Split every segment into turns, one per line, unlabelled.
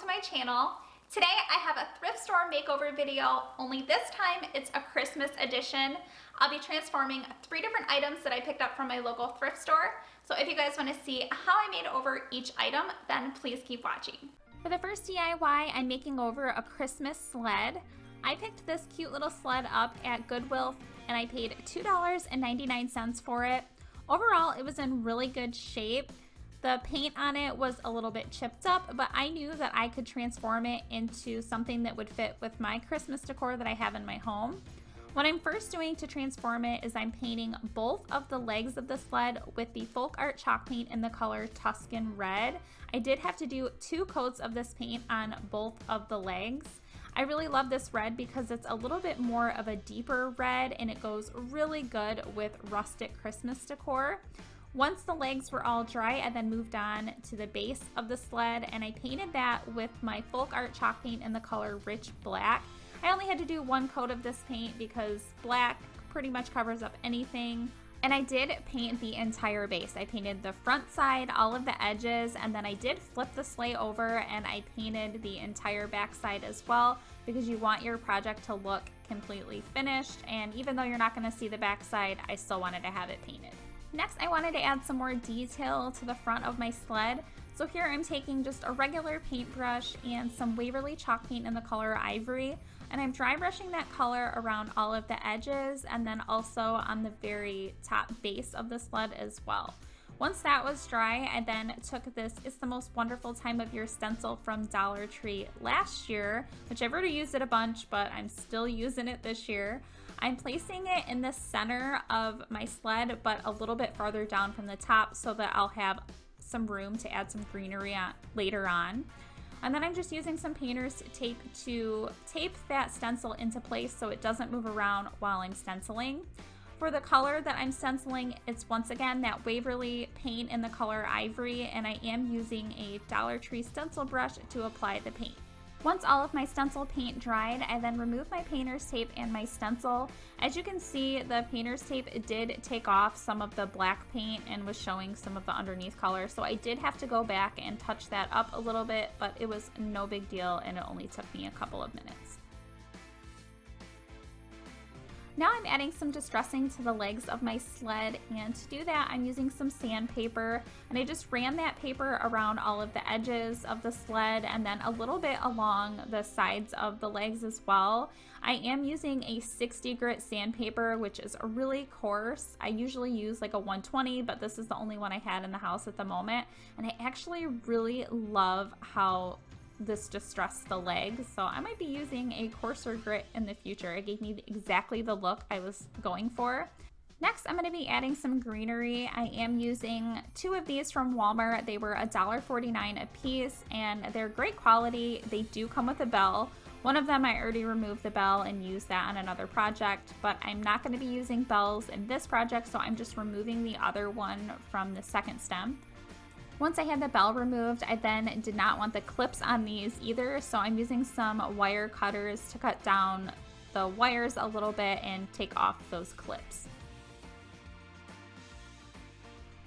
to my channel. Today I have a thrift store makeover video, only this time it's a Christmas edition. I'll be transforming 3 different items that I picked up from my local thrift store. So if you guys want to see how I made over each item, then please keep watching. For the first DIY, I'm making over a Christmas sled. I picked this cute little sled up at Goodwill and I paid $2.99 for it. Overall, it was in really good shape. The paint on it was a little bit chipped up, but I knew that I could transform it into something that would fit with my Christmas decor that I have in my home. What I'm first doing to transform it is I'm painting both of the legs of the sled with the folk art chalk paint in the color Tuscan Red. I did have to do 2 coats of this paint on both of the legs. I really love this red because it's a little bit more of a deeper red and it goes really good with rustic Christmas decor. Once the legs were all dry, I then moved on to the base of the sled and I painted that with my folk art chalk paint in the color Rich Black. I only had to do 1 coat of this paint because black pretty much covers up anything. And I did paint the entire base. I painted the front side, all of the edges, and then I did flip the sleigh over and I painted the entire back side as well because you want your project to look completely finished. And even though you're not going to see the back side, I still wanted to have it painted. Next, I wanted to add some more detail to the front of my sled. So here I'm taking just a regular paintbrush and some Waverly chalk paint in the color Ivory. And I'm dry brushing that color around all of the edges and then also on the very top base of the sled as well. Once that was dry, I then took this It's the Most Wonderful Time of Year stencil from Dollar Tree last year, which I've already used it a bunch, but I'm still using it this year. I'm placing it in the center of my sled, but a little bit farther down from the top so that I'll have some room to add some greenery on later on. And then I'm just using some painter's tape to tape that stencil into place so it doesn't move around while I'm stenciling. For the color that I'm stenciling, it's once again that Waverly paint in the color Ivory, and I am using a Dollar Tree stencil brush to apply the paint. Once all of my stencil paint dried, I then removed my painter's tape and my stencil. As you can see, the painter's tape did take off some of the black paint and was showing some of the underneath color, so I did have to go back and touch that up a little bit, but it was no big deal and it only took me a couple of minutes. Now I'm adding some distressing to the legs of my sled, and to do that I'm using some sandpaper, and I just ran that paper around all of the edges of the sled and then a little bit along the sides of the legs as well. I am using a 60 grit sandpaper, which is really coarse. I usually use like a 120, but this is the only one I had in the house at the moment, and I actually really love how this distressed the legs, so I might be using a coarser grit in the future. It gave me exactly the look I was going for. Next, I'm going to be adding some greenery. I am using 2 of these from Walmart. They were $1.49 a piece and they're great quality. They do come with a bell. One of them I already removed the bell and used that on another project, but I'm not going to be using bells in this project, so I'm just removing the other one from the second stem. Once I had the bell removed, I then did not want the clips on these either, so I'm using some wire cutters to cut down the wires a little bit and take off those clips.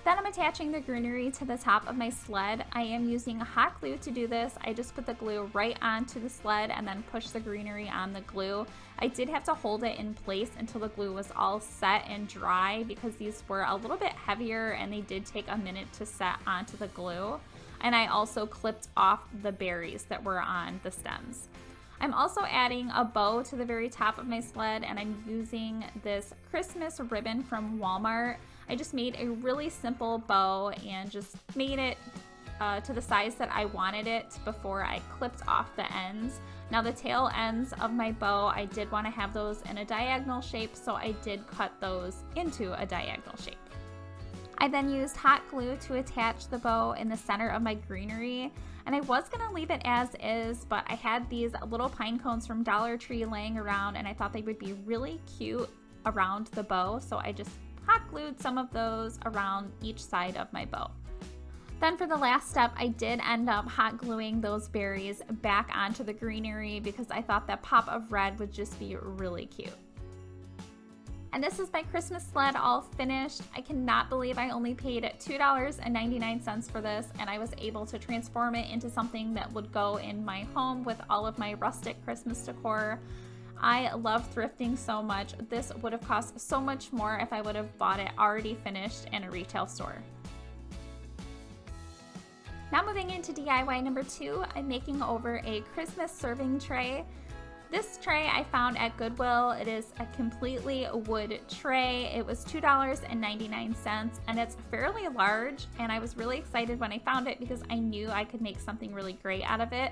Then I'm attaching the greenery to the top of my sled. I am using hot glue to do this. I just put the glue right onto the sled and then push the greenery on the glue. I did have to hold it in place until the glue was all set and dry because these were a little bit heavier and they did take a minute to set onto the glue. And I also clipped off the berries that were on the stems. I'm also adding a bow to the very top of my sled, and I'm using this Christmas ribbon from Walmart. I just made a really simple bow and just made it to the size that I wanted it before I clipped off the ends. Now the tail ends of my bow, I did want to have those in a diagonal shape, so I did cut those into a diagonal shape. I then used hot glue to attach the bow in the center of my greenery, and I was going to leave it as is, but I had these little pine cones from Dollar Tree laying around and I thought they would be really cute around the bow, so I just hot glued some of those around each side of my bow. Then for the last step, I did end up hot gluing those berries back onto the greenery because I thought that pop of red would just be really cute. And this is my Christmas sled all finished. I cannot believe I only paid $2.99 for this, and I was able to transform it into something that would go in my home with all of my rustic Christmas decor. I love thrifting so much. This would have cost so much more if I would have bought it already finished in a retail store. Now moving into DIY number 2, I'm making over a Christmas serving tray. This tray I found at Goodwill. It is a completely wood tray. It was $2.99 and it's fairly large, and I was really excited when I found it because I knew I could make something really great out of it.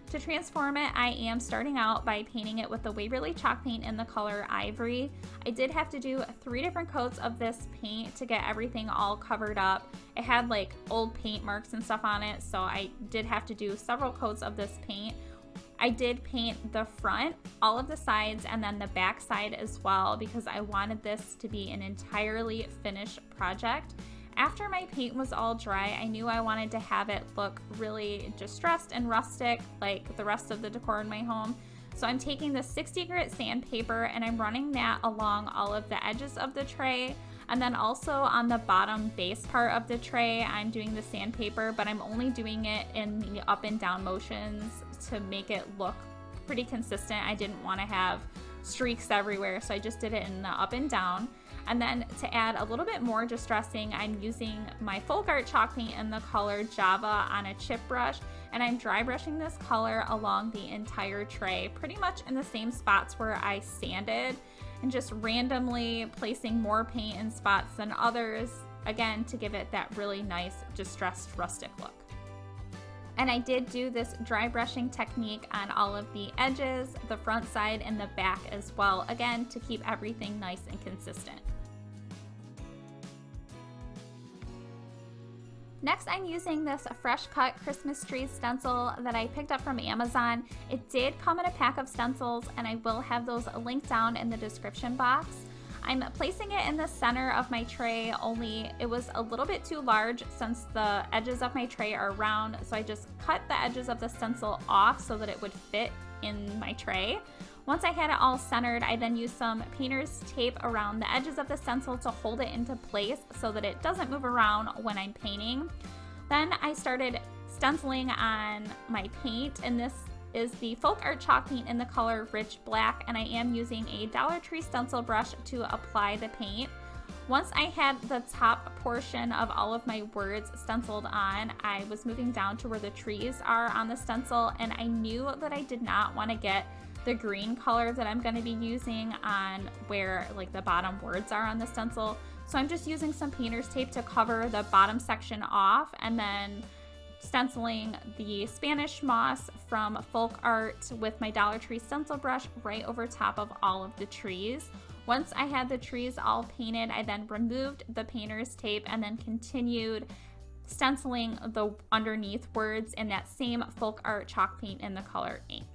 To transform it, I am starting out by painting it with the Waverly chalk paint in the color Ivory. I did have to do 3 different coats of this paint to get everything all covered up. It had like old paint marks and stuff on it, so I did have to do several coats of this paint. I did paint the front, all of the sides, and then the back side as well because I wanted this to be an entirely finished project. After my paint was all dry, I knew I wanted to have it look really distressed and rustic like the rest of the decor in my home. So I'm taking the 60 grit sandpaper and I'm running that along all of the edges of the tray. And then also on the bottom base part of the tray, I'm doing the sandpaper, but I'm only doing it in the up and down motions to make it look pretty consistent. I didn't want to have streaks everywhere, so I just did it in the up and down. And then to add a little bit more distressing, I'm using my folk art chalk paint in the color Java on a chip brush, and I'm dry brushing this color along the entire tray, pretty much in the same spots where I sanded, and just randomly placing more paint in spots than others, again to give it that really nice distressed rustic look. And I did do this dry brushing technique on all of the edges, the front side, and the back as well, again to keep everything nice and consistent. Next, I'm using this fresh cut Christmas tree stencil that I picked up from Amazon. It did come in a pack of stencils, and I will have those linked down in the description box. I'm placing it in the center of my tray, only it was a little bit too large since the edges of my tray are round, so I just cut the edges of the stencil off so that it would fit in my tray. Once I had it all centered, I then used some painter's tape around the edges of the stencil to hold it into place so that it doesn't move around when I'm painting. Then I started stenciling on my paint, and this is the folk art chalk paint in the color Rich Black, and I am using a Dollar Tree stencil brush to apply the paint. Once I had the top portion of all of my words stenciled on, I was moving down to where the trees are on the stencil, and I knew that I did not want to get the green color that I'm going to be using on where like the bottom words are on the stencil. So I'm just using some painter's tape to cover the bottom section off, and then stenciling the Spanish moss from folk art with my Dollar Tree stencil brush right over top of all of the trees. Once I had the trees all painted, I then removed the painter's tape and then continued stenciling the underneath words in that same folk art chalk paint in the color ink.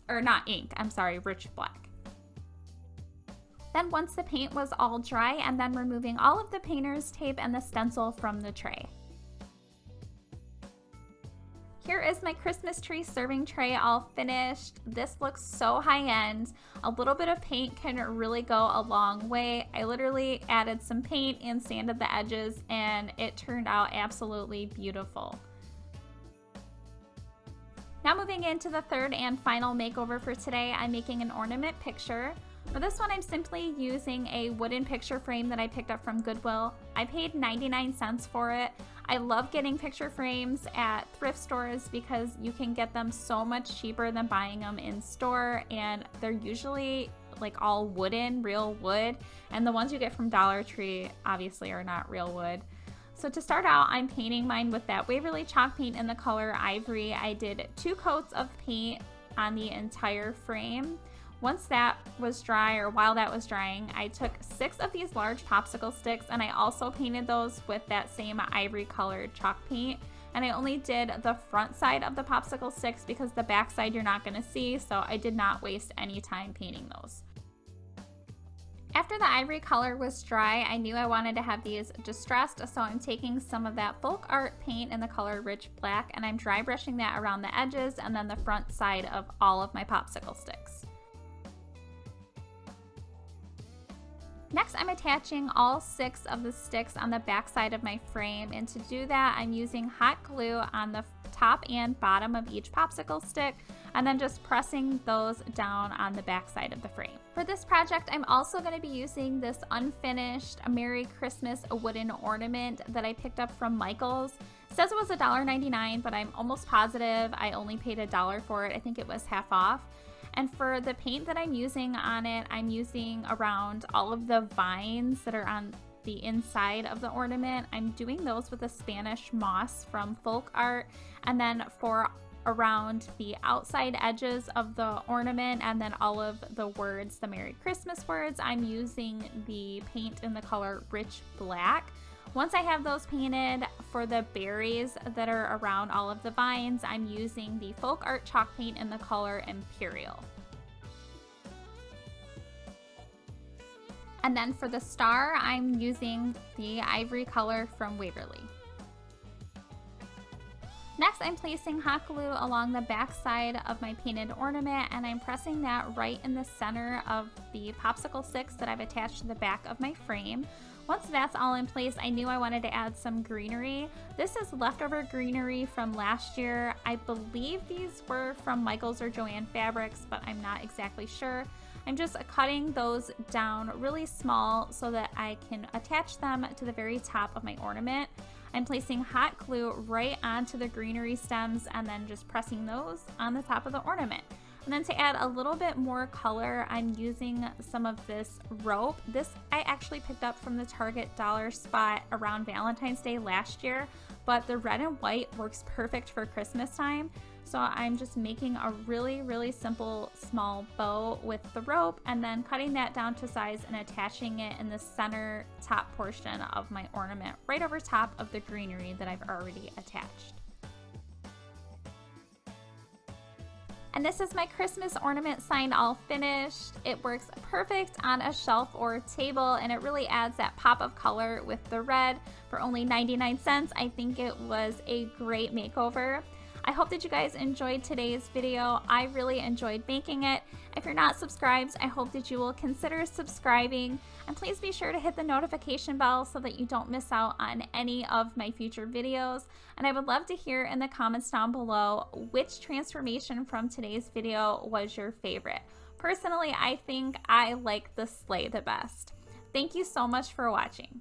Or not ink, I'm sorry, Rich Black. Then once the paint was all dry, and then removing all of the painter's tape and the stencil from the tray. Here is my Christmas tree serving tray all finished. This looks so high-end. A little bit of paint can really go a long way. I literally added some paint and sanded the edges, and it turned out absolutely beautiful. Now moving into the third and final makeover for today, I'm making an ornament picture. For this one, I'm simply using a wooden picture frame that I picked up from Goodwill. I paid 99 cents for it. I love getting picture frames at thrift stores because you can get them so much cheaper than buying them in store, and they're usually like all wooden, real wood, and the ones you get from Dollar Tree obviously are not real wood. So to start out, I'm painting mine with that Waverly chalk paint in the color Ivory. I did 2 coats of paint on the entire frame. Once that was dry, or while that was drying, I took 6 of these large popsicle sticks, and I also painted those with that same ivory colored chalk paint. And I only did the front side of the popsicle sticks because the back side you're not going to see, so I did not waste any time painting those. After the ivory color was dry, I knew I wanted to have these distressed, so I'm taking some of that folk art paint in the color Rich Black, and I'm dry brushing that around the edges and then the front side of all of my popsicle sticks. Next, I'm attaching all 6 of the sticks on the back side of my frame, and to do that, I'm using hot glue on the top and bottom of each popsicle stick, and then just pressing those down on the back side of the frame. For this project, I'm also going to be using this unfinished Merry Christmas wooden ornament that I picked up from Michael's. It says it was $1.99, but I'm almost positive I only paid $1 for it. I think it was half off. And for the paint that I'm using on it, I'm using around all of the vines that are on the inside of the ornament. I'm doing those with a Spanish moss from Folk Art. And then for around the outside edges of the ornament and then all of the words, the Merry Christmas words, I'm using the paint in the color Rich Black. Once I have those painted, for the berries that are around all of the vines, I'm using the Folk Art chalk paint in the color Imperial. And then for the star, I'm using the ivory color from Waverly. Next, I'm placing hot glue along the back side of my painted ornament, and I'm pressing that right in the center of the popsicle sticks that I've attached to the back of my frame. Once that's all in place, I knew I wanted to add some greenery. This is leftover greenery from last year. I believe these were from Michael's or Joann Fabrics, but I'm not exactly sure. I'm just cutting those down really small so that I can attach them to the very top of my ornament. I'm placing hot glue right onto the greenery stems and then just pressing those on the top of the ornament. And then to add a little bit more color, I'm using some of this rope. This I actually picked up from the Target dollar spot around Valentine's Day last year, but the red and white works perfect for Christmas time. So I'm just making a really simple small bow with the rope and then cutting that down to size and attaching it in the center top portion of my ornament, right over top of the greenery that I've already attached. And this is my Christmas ornament sign all finished. It works perfect on a shelf or table, and it really adds that pop of color with the red for only 99 cents. I think it was a great makeover. I hope that you guys enjoyed today's video. I really enjoyed making it. If you're not subscribed, I hope that you will consider subscribing, and please be sure to hit the notification bell so that you don't miss out on any of my future videos. And I would love to hear in the comments down below which transformation from today's video was your favorite. Personally, I think I like the sleigh the best. Thank you so much for watching.